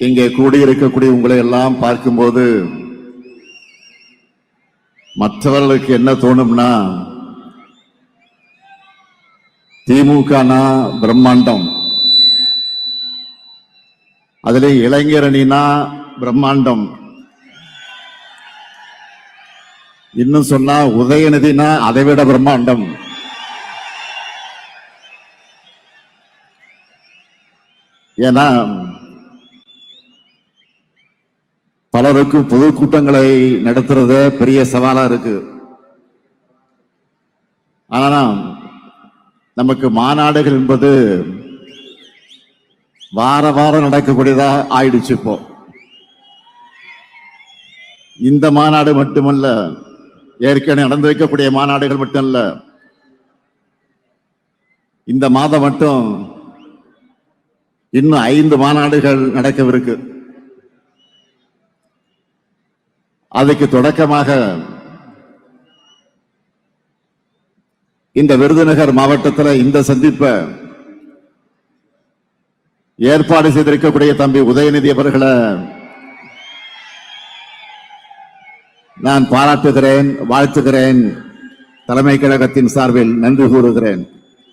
இங்கே கூடியிருக்கக்கூடிய உங்களை எல்லாம் பார்க்கும்போது மற்றவர்களுக்கு என்ன தோணும்னா, திமுகனா பிரம்மாண்டம், அதுல இளைஞரணினா பிரம்மாண்டம், இன்னும் சொன்னா உதயநிதினா அதைவிட பிரம்மாண்டம். ஏன்னா பலருக்கும் பொதுக்கூட்டங்களை நடத்துறது பெரிய சவாலா இருக்கு. ஆனா நமக்கு மாநாடுகள் என்பது வார வாரம் நடக்கக்கூடியதா ஆயிடுச்சு. இப்போ இந்த மாநாடு மட்டுமல்ல, ஏற்கனவே நடந்து வைக்கக்கூடிய மாநாடுகள் மட்டும் இல்ல, இந்த மாதம் மட்டும் இன்னும் 5 மாநாடுகள் நடக்கவிருக்கு. அதுக்கு தொடக்கமாக இந்த விருதுநகர் மாவட்டத்தில் இந்த சந்திப்பை ஏற்பாடு செய்திருக்கக்கூடிய தம்பி உதயநிதி அவர்களை நான் பாராட்டுகிறேன், வாழ்த்துகிறேன். தலைமை கழகத்தின் சார்பில் நன்றி கூறுகிறேன்.